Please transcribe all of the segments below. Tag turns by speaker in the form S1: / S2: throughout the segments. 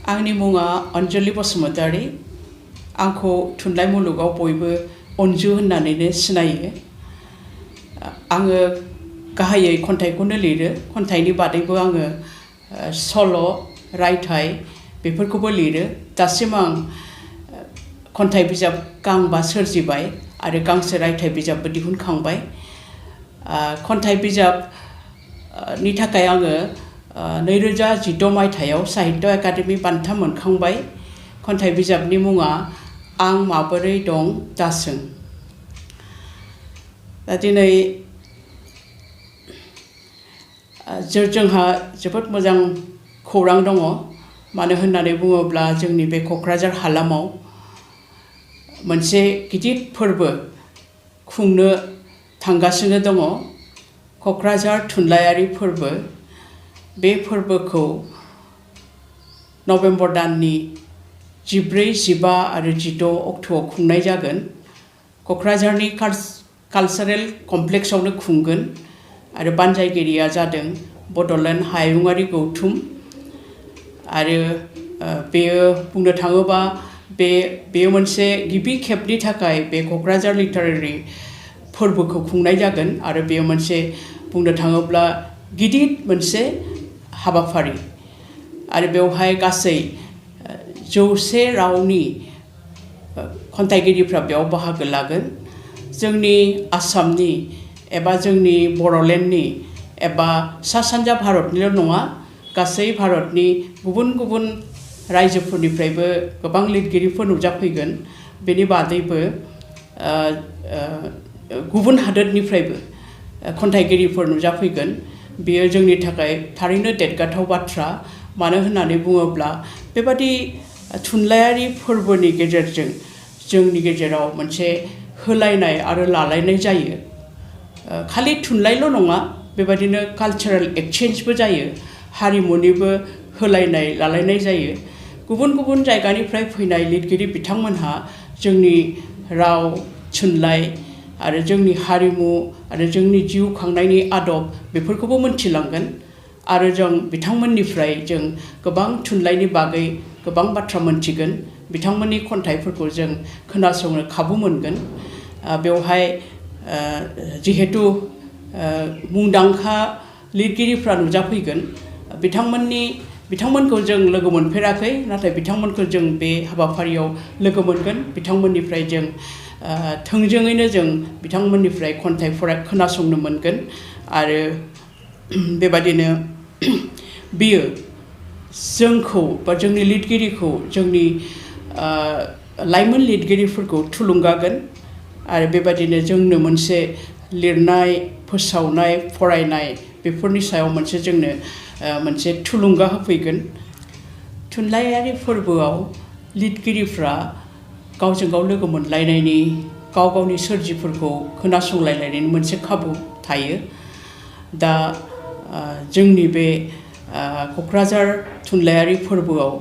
S1: आंनि मुङा Anjali Basumatary आंखौ थुनलाइ मुलुगाव बयबो अनजु होननानैनो सिनायो आङो गाहायै खन्थाइखौनो लिरो खन्थाइनि बादैबो आङो सल' रायथाइ बेफोरखौबो लिरो दासिम आं खन्थाइ बिजाब गांबा सोरजिबाय आरो गांसे रायथाइ बिजाबबो दिहुनखांबाय खन्थाइ बिजाबनि थाखाय आङो 2016 मायथाइयाव साहित्य एकाडेमि बान्था मोनखांबाय खन्थाइ बिजाबनि मुङा आं माबोरै दं दासों दा दिनै जोंहा जोबोद मोजां खौरां दङ मानो होननानै बुङोब्ला जोंनि बे क'क्राझार हालामाव मोनसे गिदिर फोरबो खुंनो थांगासिनो दङ क'क्राझार थुनलाइयारि फोरबो बे फोरबोखौ नभेम्बर दाननि 14, 15 आरो 16 अक्ट'आव खुंनाय जागोन क'क्राझारनि कालचारेल कमप्लेक्सआवनो खुंगोन आरो बानजायगिरिया जादों बड'लेण्ड हायुङारि गौथुम आरो बेयो बुंनो थाङोबा बेयो मोनसे गिबि खेबनि थाखाय बे क'क्राझार लिटारेरि फोरबोखौ खुंनाय जागोन आरो बेयो मोनसे बुंनो थाङोब्ला गिदिर मोनसे हाबाफारि आरो बेवहाय गासै 100 रावनि खन्थाइगिरिफ्रा बेयाव बाहागो लागोन जोंनि आसामनि एबा जोंनि बड'लेण्डनि एबा सा सानजा भारतनिल' नङा गासै भारतनि गुबुन गुबुन रायजोफोरनिफ्रायबो गोबां लिरगिरिफोर नुजाफैगोन बेनि बादैबो गुबुन हादोरनिफ्रायबो खन्थाइगिरिफोर नुजाफैगोन बेयो जोंनि थाखाय थारैनो देरगाथाव बाथ्रा मानो होननानै बुङोब्ला बेबादि थुनलाइयारि फोरबोनि गेजेरजों जोंनि गेजेराव मोनसे होलायनाय आरो लालायनाय जायो खालि थुनलाइल' नङा बेबादिनो कालचारेल एक्सचेन्जबो जायो हारिमुनिबो होलायनाय लालायनाय जायो गुबुन गुबुन जायगानिफ्राय फैनाय लिरगिरि बिथांमोनहा जोंनि राव थुनलाइ आरो जोंनि हारिमु आरो जोंनि जिउ खांनायनि आदब बेफोरखौबो मोनथिलांगोन आरो जों बिथांमोननिफ्राय जों गोबां थुनलाइनि बागै गोबां बाथ्रा मोनथिगोन बिथांमोननि खन्थाइफोरखौ जों खोनासंनो खाबु मोनगोन बेवहाय जिहेतु मुंदांखा लिरगिरिफ्रा नुजाफैगोन बिथांमोनखौ जों लोगो मोनफेराखै नाथाय बिथांमोनखौ जों बे हाबाफारियाव लोगो मोनगोन बिथांमोननिफ्राय जों थोंजोङैनो जों बिथांमोननिफ्राय खन्थाइ खोनासंनो मोनगोन आरो बेबादिनो बियो जोंखौ बा जोंनि लिरगिरिखौ जोंनि लाइमोन लिरगिरिफोरखौ थुलुंगागोन आरो बेबादिनो जोंनो मोनसे लिरनाय फोसावनाय फरायनाय बेफोरनि सायाव मोनसे जोंनो मोनसे थुलुंगा होफैगोन थुनलाइयारि फोरबोआव लिरगिरिफ्रा गावजों गाव लोगो मोनलायनायनि गाव गावनि सोरजिफोरखौ खोनासंलायनायनि मोनसे खाबु थायो दा जोंनि बे क'क्राझार थुनलाइयारि फोरबोआव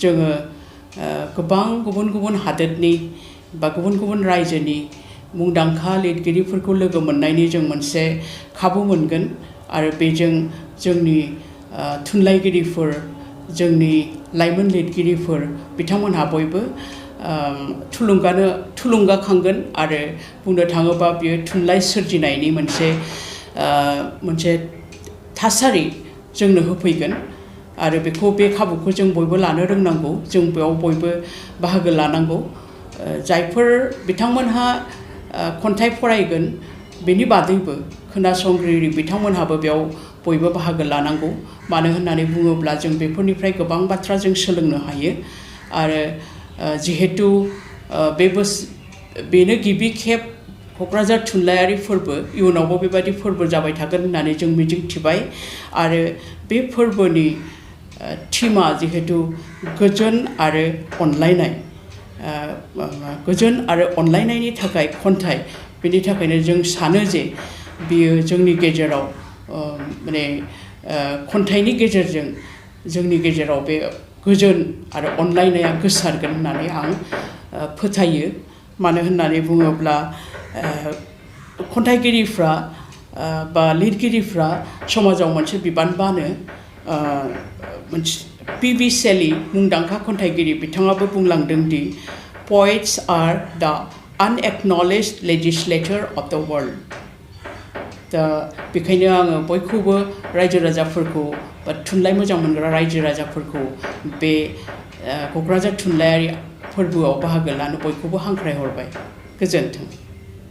S1: जोङो गोबां गुबुन गुबुन हादोरनि बा गुबुन गुबुन रायजोनि मुंदांखा लिरगिरिफोरखौ लोगो मोननायनि जों मोनसे खाबु मोनगोन आरो बेजों जोंनि थुनलाइगिरिफोर जोंनि लाइमोन लिरगिरिफोर बिथांमोनहा बयबो थुलुंगाखांगोन आरो बुंनो थाङोबा बियो थुनलाइ सोरजिनायनि मोनसे थासारि जोंनो होफैगोन आरो बे खाबुखौ जों बयबो लानो रोंनांगौ जों बेयाव बयबो बाहागो लानांगौ जायफोर बिथांमोनहा खन्थाइ फरायगोन बेनि बादैबो खोनासंगिरि बिथांमोनहाबो बेयाव बयबो बाहागो लानांगौ मानो होननानै बुङोब्ला जों बेफोरनिफ्राय गोबां बाथ्रा जों सोलोंनो हायो आरो जिहेतु बेनो गिबि खेब क'क्राझार थुनलाइयारि फोरबो इयुनावबो बेबायदि फोरबो जाबाय थागोन होननानै जों मिजिंथिबाय आरो बे फोरबोनि थीमा जिहेतु गोजोन आरो अनलायनायनि थाखाय खन्थाइ बेनि थाखायनो जों सानो जे बियो जोंनि गेजेराव माने खन्थाइनि गेजेरजों जोंनि गेजेराव बे गोजोन आरो अनलायनाया गोसारगोन होननानै आं फोथायो मानो होननानै बुङोब्ला खन्थाइगिरिफ्रा बा लिरगिरिफ्रा समाजाव मोनसे बिबान बानो P.B. Shelley मुंदांखा खन्थाइगिरि बिथाङाबो बुंलांदों दि poets are the unacknowledged legislator of the world. दा बेखायनो आङो बयखौबो रायजो राजाफोरखौ बा थुनलाइ मोजां मोनग्रा रायजो राजाफोरखौ बे क'क्राझार थुनलाइयारि फोरबोआव बाहागो लानो बयखौबो हांख्रायहरबाय। गोजोन्थों।